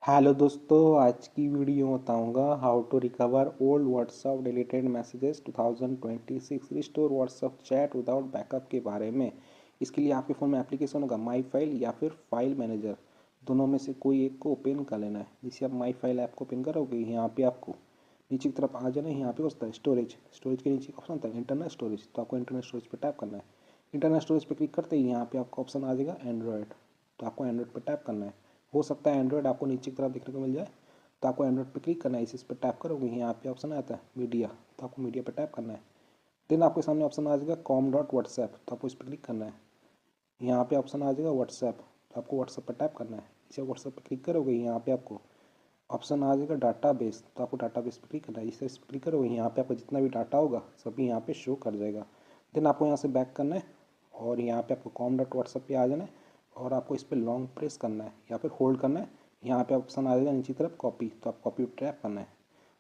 Hello दोस्तों, आज की वीडियो में बताऊंगा how to recover old WhatsApp deleted messages 2026 restore WhatsApp chat without backup के बारे में। इसके लिए आपके फ़ोन में एप्लीकेशन होगा माई फाइल या फिर फाइल मैनेजर, दोनों में से कोई एक को ओपन कर लेना है। जिसे आप माई फाइल ऐप को ओपन करोगे, यहाँ पे आपको नीचे की तरफ आ जाना है। यहाँ पे होता है स्टोरेज के नीचे ऑप्शन होता है इंटरनल स्टोरेज, तो आपको इंटरनल स्टोरेज पर टैप करना है। इंटरनल स्टोरेज पर क्लिक करते ही यहाँ पे आपको ऑप्शन आ जाएगा एंड्रॉयड, तो आपको एंड्रॉयड पर टैप करना है। हो सकता है एंड्रॉयड आपको नीचे की तरफ देखने को मिल जाए, तो आपको एंड्रॉयड पे क्लिक करना है। इस पर टैप करोगे, यहाँ पे ऑप्शन आता है मीडिया, तो आपको मीडिया पे टैप करना है। देन आपके सामने ऑप्शन आ जाएगा कॉम डॉट व्हाट्सएप, तो आपको इस पर क्लिक करना है। यहाँ पे ऑप्शन आ जाएगा व्हाट्सएप, तो आपको व्हाट्सएप पर टैप करना है। इसे व्हाट्सएप पर क्लिक करोगे, यहाँ पे आपको ऑप्शन आ जाएगा डाटा बेस, तो आपको डाटा बेस पर क्लिक करना है। इसे क्लिक करोगे, यहाँ पे आपका जितना भी डाटा होगा सभी यहाँ पे शो कर जाएगा। देन आपको यहाँ से बैक करना है और यहाँ पे आपको कॉम डॉट व्हाट्सएप पे आ जाना है और आपको इस पर लॉन्ग प्रेस करना है या फिर होल्ड करना है। यहाँ पे ऑप्शन आ जाएगा नीचे तरफ कॉपी, तो आप कॉपी पर टैप करना है।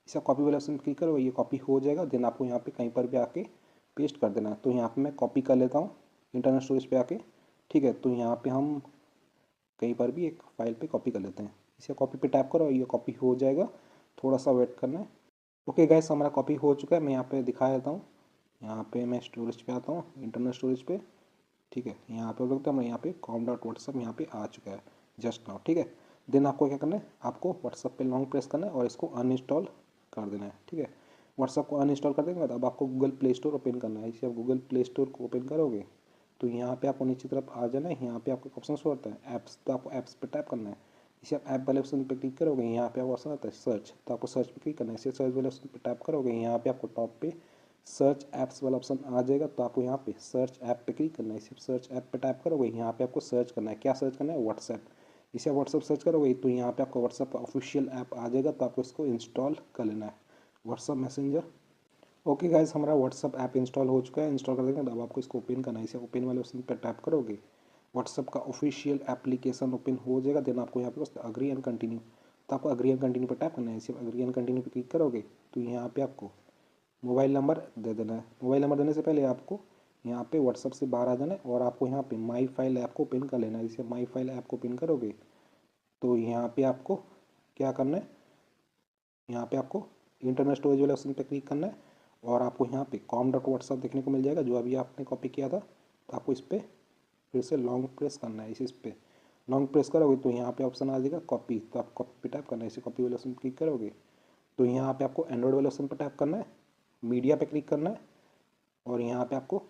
इसे कॉपी वाले ऑप्शन क्लिक करोगे, ये कॉपी हो जाएगा। देन आपको यहाँ पे कहीं पर भी आके पेस्ट कर देना है। तो यहाँ पे मैं कॉपी कर लेता हूँ इंटरनल स्टोरेज पे आके, ठीक है। तो यहाँ पे हम कहीं पर भी एक फाइल पे कॉपी कर लेते हैं। इसे कॉपी पे टैप करो, ये कॉपी हो जाएगा। थोड़ा सा वेट करना है। ओके गाइस, हमारा कॉपी हो चुका है। मैं यहाँ पे दिखा देता हूँ। यहाँ पे मैं स्टोरेज पे आता हूँ, इंटरनल स्टोरेज पे, ठीक है। यहाँ पे लगता है मैं यहाँ पे कॉम डॉट व्हाट्सअप यहाँ पे आ चुका है जस्ट नाउ, ठीक है। देन आपको क्या करना है, आपको व्हाट्सअप पे लॉन्ग प्रेस करना है और इसको अनइंस्टॉल कर देना है, ठीक है। व्हाट्सअप को अनइंस्टॉल कर देने के बाद अब आपको गूगल प्ले स्टोर ओपन करना है। इसे आप गूगल प्ले स्टोर को ओपन करोगे तो यहाँ पे आपको नीचे तरफ आ जाना है। यहाँ पे आपको ऑप्शन शो होता है ऐप्स, तो आपको ऐप्स पे टैप करना है। इसे आप ऐप वाले ऑप्शन पे क्लिक करोगे, यहाँ पे आपको ऑप्शन आता है सर्च, तो आपको सर्च पे क्लिक करना है। इसे सर्च वाले ऑप्शन पे टैप करोगे, यहाँ पे आपको टॉप पे सर्च ऐप्स वाला ऑप्शन आ जाएगा, तो आपको यहाँ पे सर्च ऐप पे क्लिक करना है। इसे सर्च ऐप पे टाइप करोगे, यहाँ पे आपको सर्च करना है। क्या सर्च करना है? व्हाट्सएप। इसे व्हाट्सएप सर्च करोगे तो यहाँ पे आपको व्हाट्सएप का ऑफिशियल ऐप आ जाएगा, तो आपको इसको इंस्टॉल कर लेना है, व्हाट्सएप मैसेंजर। ओके गाइस, हमारा व्हाट्सएप ऐप इंस्टॉल हो चुका है। इंस्टॉल कर देंगे, अब आपको इसको ओपन करना है। इसे ओपन वाले ऑप्शन पर टैप करोगे, व्हाट्सएप का ऑफिशियल एप्लीकेशन ओपन हो जाएगा। देन आपको यहाँ पे अग्री एंड कंटिन्यू, तो आपको अग्री एंड कंटिन्यू पर टैप करना है। इसे अग्री एंड कंटिन्यू पर क्लिक करोगे तो यहाँ पे आपको मोबाइल नंबर दे देना है। मोबाइल नंबर देने से पहले आपको यहाँ पे व्हाट्सअप से बाहर आ जाना है और आपको यहाँ पे माई फाइल ऐप को पिन कर लेना है। इसे माई फाइल ऐप को पिन करोगे तो यहाँ पे आपको क्या करना है, यहाँ पे आपको इंटरनल स्टोरेज वाले ऑप्शन पे क्लिक करना है और आपको यहाँ पे कॉम डॉट व्हाट्सअप देखने को मिल जाएगा, जो अभी आपने कॉपी किया था। तो आपको इस पर फिर से लॉन्ग प्रेस करना है। इस पर लॉन्ग प्रेस करोगे तो यहाँ पे ऑप्शन आ जाएगा कॉपी, तो आप कॉपी पे टैप करना है। इसे कॉपी वाले ऑप्शन क्लिक करोगे तो यहाँ पे आपको एंड्रॉइड वाले ऑप्शन पर टैप करना है, मीडिया पे क्लिक करना है और यहाँ पे आपको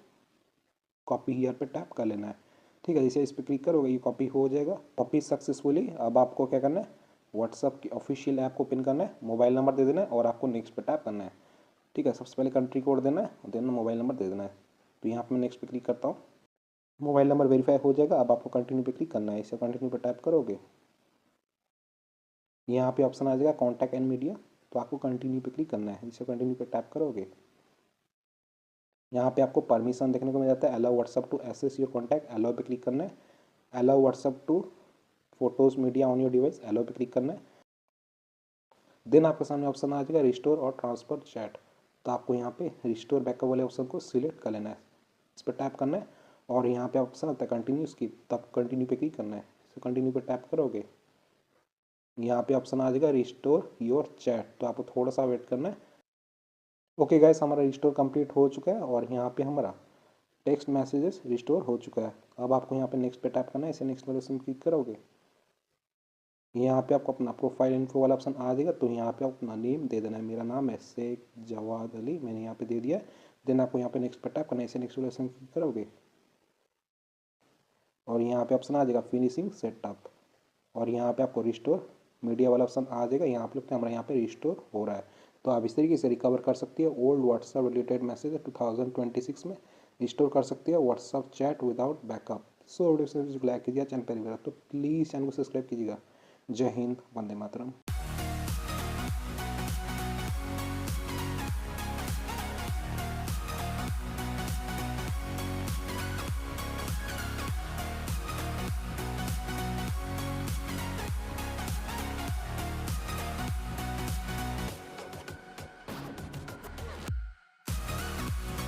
कॉपी हियर पे टैप कर लेना है, ठीक है। जैसे इस पर क्लिक करोगे ये कॉपी हो जाएगा, कॉपी सक्सेसफुली। अब आपको क्या करना है, व्हाट्सअप की ऑफिशियल ऐप को पिन करना है, मोबाइल नंबर दे देना है और आपको नेक्स्ट पे टैप करना है, ठीक है। सबसे पहले कंट्री कोड देना है और देन मोबाइल नंबर दे देना है। तो यहाँ पर मैं नेक्स्ट पे क्लिक करता हूँ, मोबाइल नंबर वेरीफाई हो जाएगा। अब आपको कंटिन्यू पे क्लिक करना है। इसे कंटिन्यू पे टैप करोगे, यहाँ पे ऑप्शन आ जाएगा कॉन्टैक्ट एंड मीडिया, तो आपको कंटिन्यू पे क्लिक करना है। इसे कंटिन्यू पे टैप करोगे, यहाँ पे आपको परमिशन देखने को मिल जाता है, allow WhatsApp to access your contact, allow पे क्लिक करना है। Allow WhatsApp to photos media on your device, allow पे क्लिक करना है। देन आपके सामने ऑप्शन आ जाएगा रिस्टोर और ट्रांसफर चैट, तो आपको यहाँ पे रिस्टोर बैकअप वाले ऑप्शन को सिलेक्ट कर लेना है। इस पर टैप करना है और यहाँ पे ऑप्शन आता है कंटिन्यू स्किप, तो आप कंटिन्यू पे क्लिक करना है। इसे कंटिन्यू पे टैप करोगे, यहाँ पे ऑप्शन आ जाएगा रिस्टोर योर चैट, तो आपको थोड़ा सा वेट करना है। ओके गाइस, हमारा रिस्टोर कंप्लीट हो चुका है और यहाँ पे हमारा टेक्स्ट मैसेजेस रिस्टोर हो चुका है। अब आपको यहाँ पे नेक्स्ट पे टैप करना है। इसे नेक्स्ट वाले ऑप्शन क्लिक करोगे, यहाँ पे आपको अपना प्रोफाइल इन्फो वाला ऑप्शन आ जाएगा, तो यहाँ पे आप अपना नेम दे देना है। मेरा नाम है शेख जवाद अली, मैंने यहाँ पे दे दिया है। देन आपको यहाँ पे नेक्स्ट पे टैप करना है। इसे नेक्स्ट वाले ऑप्शन क्लिक करोगे और यहाँ पे ऑप्शन आ जाएगा फिनिशिंग सेटअप और यहाँ पे आपको रिस्टोर मीडिया वाला ऑप्शन आ जाएगा। यहाँ पे लगता है हमारा यहाँ पे रिस्टोर हो रहा है। तो आप इस तरीके से रिकवर कर सकती है ओल्ड व्हाट्सएप रिलेटेड मैसेज 2026 में रिस्टोर कर सकती है WhatsApp chat without backup. So video से लाइक कीजिए, चैनल पर तो प्लीज़ चैनल को सब्सक्राइब कीजिएगा। जय हिंद, वंदे मातरम।